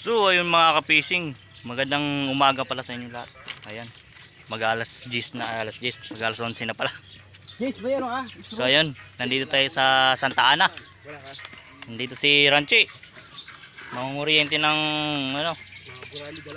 So ayun mga kapising, magandang umaga pala sa inyo lahat. Ayan, mag-alas 10 na, alas 10, mag-alas 11 na pala. Yes, ba yan ah? So ayun, nandito tayo sa Santa Ana. Nandito si Ranchi. Mangunguriente ng ano,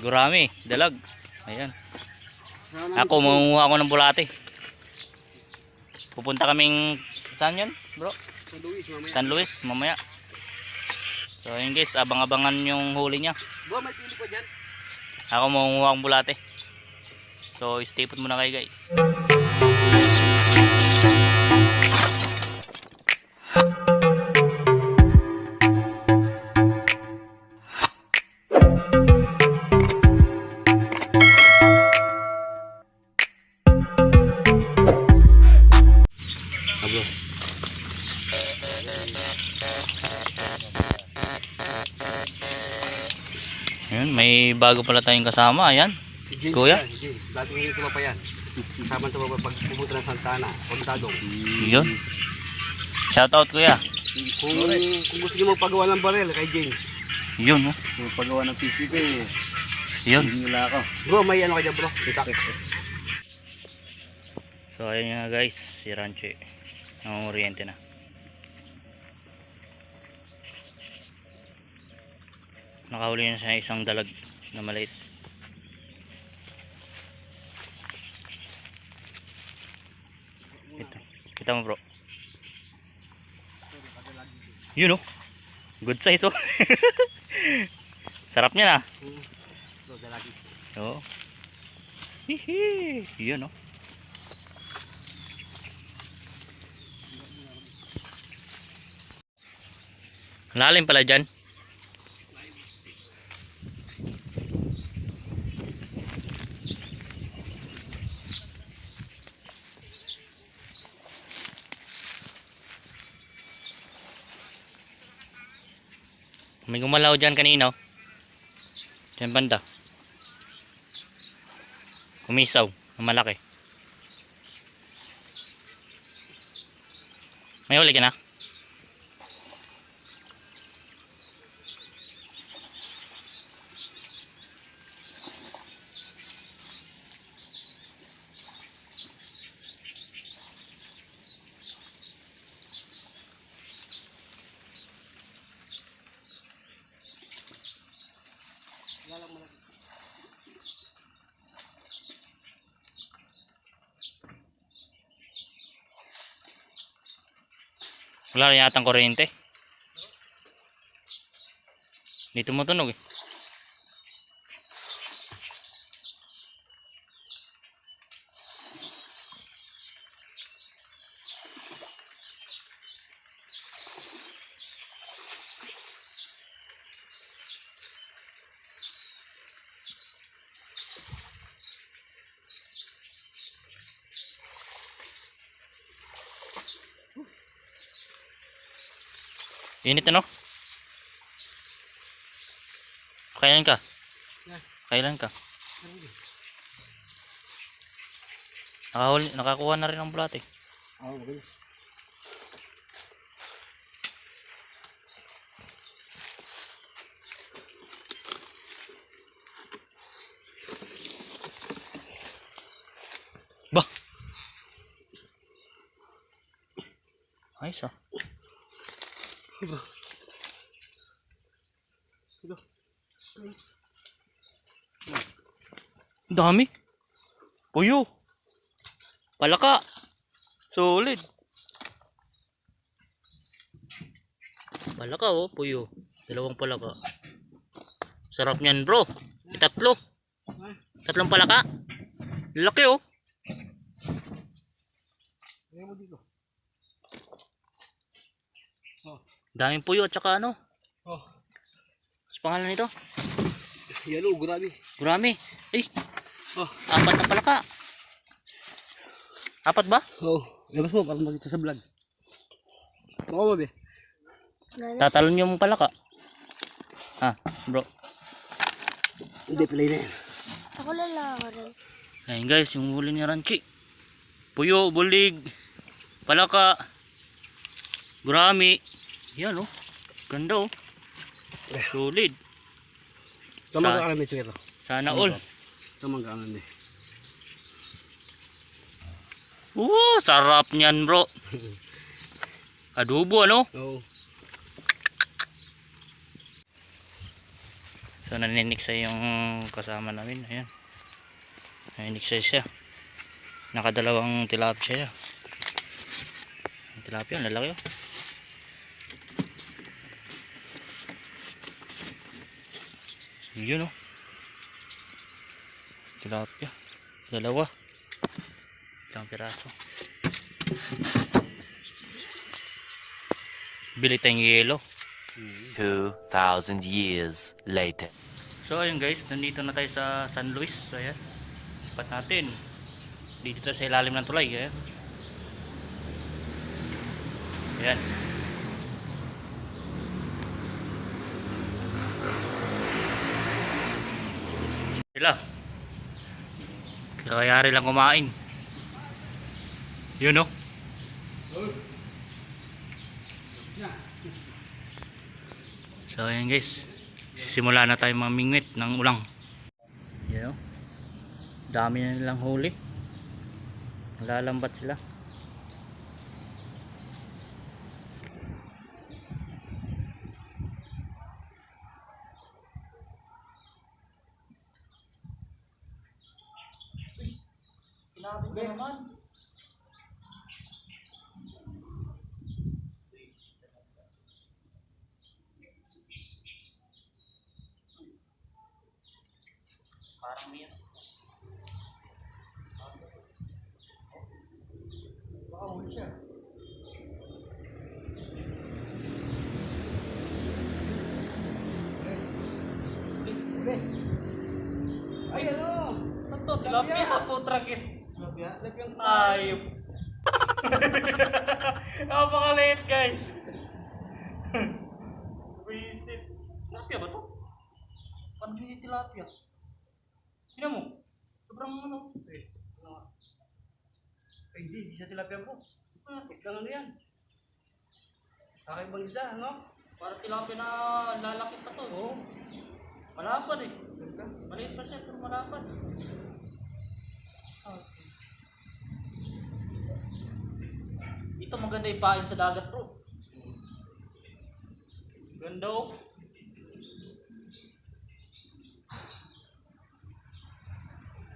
gurami, dalag. Ayan. Ako mangunguha ako ng bulate. Pupunta kaming saan yun, bro? San Luis mamaya. San Luis mamaya. So ayun guys, abang-abangan yung huli niya. Bro, may pili pa dyan. Ako mangunguha ng bulate. So stay put muna kayo guys. Bro. Ayun, may bago pala tayong kasama. Ayan. Si James Kuya? yan, James. Dati ngayon sumapa yan. Kasama ito pag pumunta ng Santana. Kontado. Yun. Shoutout kuya. Kung gusto niyo magpagawa ng barel kay James. Yun oh. Magpagawa ng PCP. Yun. Nila ako. Bro, may ano kaya bro? So ayun nga guys, si Ranchi. Nangunguriente na. Nakahuli na siya ng isang dalag na maliit. Ito. Kita mo bro. Yun oh. Good size oh. Sarap niya na. Bro, dalagis. Oo. Hihi. Yun oh. Lalim pala dyan. May gumalaw dyan kanina. Dyan banda. Kumisaw. Ang malaki. May huli ka na? Wala rin yatang kuryente. Dito mo tunog eh. Init ano? Kailan ka? Kailan ka? Nakakuha na rin ng bulate. Oo, okay. Bah! Ayos ah. Dami. Puyo. Palaka. Solid. Palaka oh, puyo. Dalawang palaka. Sarap niyan, bro. Itatlo. Tatlong palaka. Laki oh. Daming puyo at saka ano? Oh. Sa pangalan nito? Yalo, grabe. Gurami. Eh, Oh. 4 na palaka. 4 ba? Oh, labas mo para makita sa vlog. Baka ba be? Tatalon yung palaka. Ah, bro. Hindi, pilay na yan. Ako lalaki rin. Ayun guys, yung huli ni Ranchi. Puyo, bulig, palaka, gurami. Yan oh. Ganda oh. Solid. Tamang ka ni Chito. Sana all. Tamang ka ni. Sarap niyan, bro. Adobo, ano? Oo. So, naniniksay yung kasama namin. Ayan. Naniniksay siya. Nakadalawang tilapia siya. Ang tilapia, ang lalaki oh. Yun oh. Tilapia. Dalawa. Ilang piraso. Bili tayong yelo. 2,000 years later. So ayun guys, nandito na tayo sa San Luis. So ayan, spot natin. Dito tayo sa ilalim ng tulay. Ayan. Ayan. Sila. Kayari lang kumain. Yun oh. So ayan guys, simula na tayo mamingwit ng ulang. Yan o, dami na nilang huli. Lalambat sila. Sinabi ko naman. Parang may baka huli siya. Ay ano? Ito, tilapia. Putragis. Tilapia? Tilapia ayop. Napakaliit guys. Visit. Tilapia ba to? Paano hindi tilapia? Tingnan mo. Sobrang ano. Ay hindi siya tilapia bro. Isda ano yan? Kakaibang isda, ano? Para tilapia na lalaki pa to. Oo. Malapad eh. Maliit pa siya pero malapad. Okay. Ito maganda ipain sa dagat bro. Ganda oh.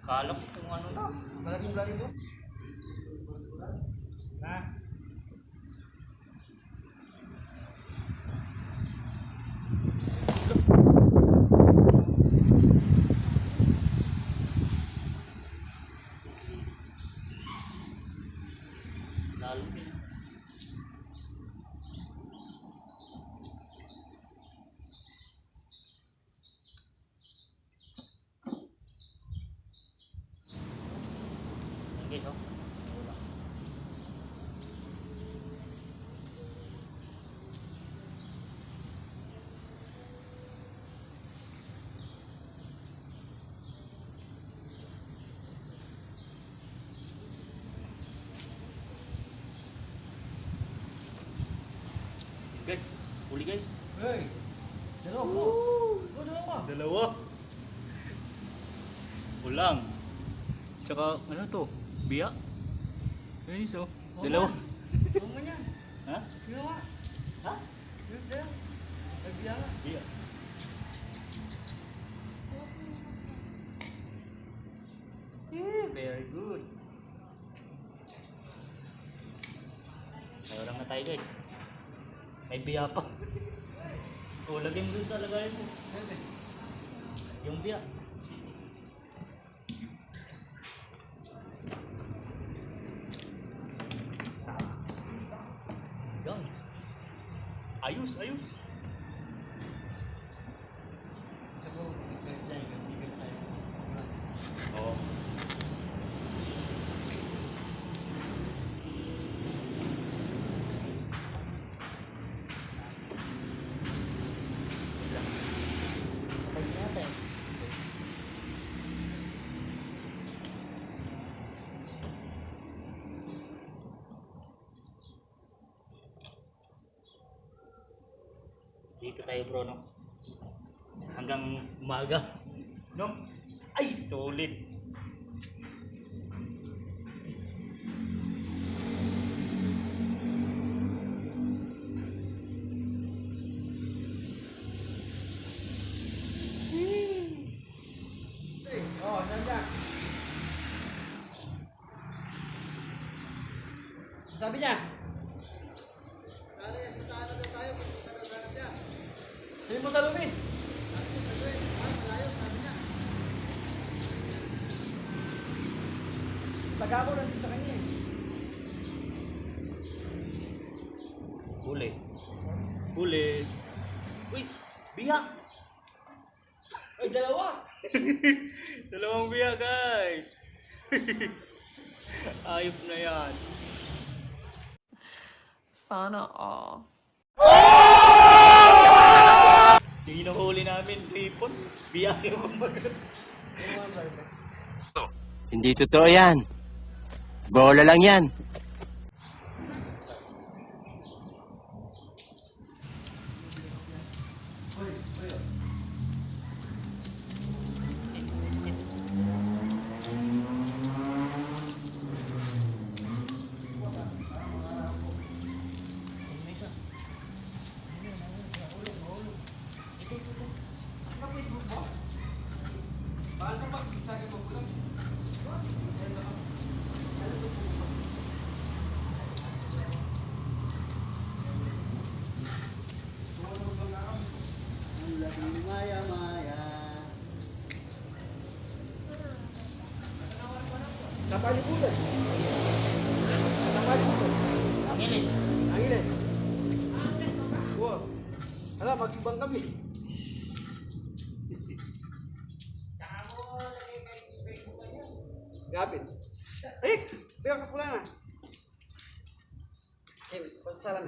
Kala ko kung ano na. Malaking galing bro. Na. Lalo din. Okay, so. Guys, huli guys. Hey. Dalawa po. Dalawa. Dalawa. Ulang. Tsaka ano to? Biya? Ayun iso. Dalawa. Ano man yan? Ha? Sino nga? Ha? Yes sir. Nagbiya nga. Biya. Very good. May ulang na tayo guys. May biya pa. O, lagay mo dun sa lagayan mo. Yung biya. Yan. Ayos, ayos. Oo. Dito tayo bro no. hanggang umaga. No? Ay, solid. Sabi niya? Sabi mo sa Lumis? Taga ko lang sa kanya eh. Huli. Huli. Uy, biyak. Ay, dalawa! Dalawang biyak, guys. Ayop na yan. Sana all. Yung hinuhuli namin, ripon. Biyak yung kumbagat. Hindi totoo yan. Bola lang yan. Sa palikudan. Sa palikudan. Angilis. Angiles. Wow. Hala, mag-ibang kami. Gapit. Rick! Biar ka pula na. Eh, pagsalam.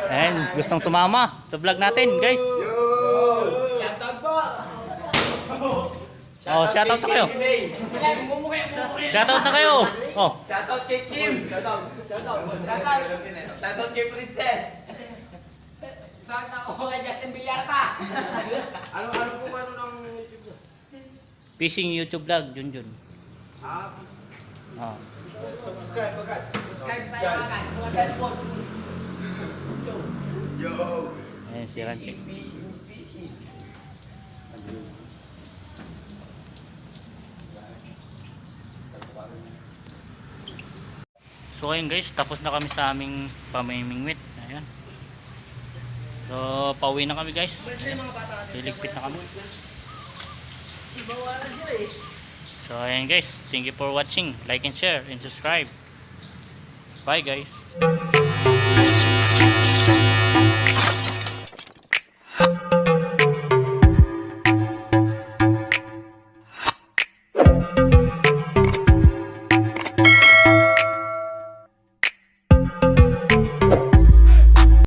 Ayan, gustong sumama sa vlog natin, guys. Shoutout po! Oh, shoutout na kayo. Shoutout na kayo. Oh, Shoutout kay Kim! Shoutout kay Princess! Shoutout kay Justin Villata! Ano po ano ng YouTube? fishing YouTube vlog, Junjun. Oh. Subscribe agad! Subscribe tayo agad. Mga cellphone. Yo! Ayan si Ranchi. Fishing! So ayun guys, tapos na kami sa aming pamimingwit. Ayan. So pauwi na kami guys. Liligpit na kami. So ayan guys, thank you for watching. Like and share and subscribe. Bye guys.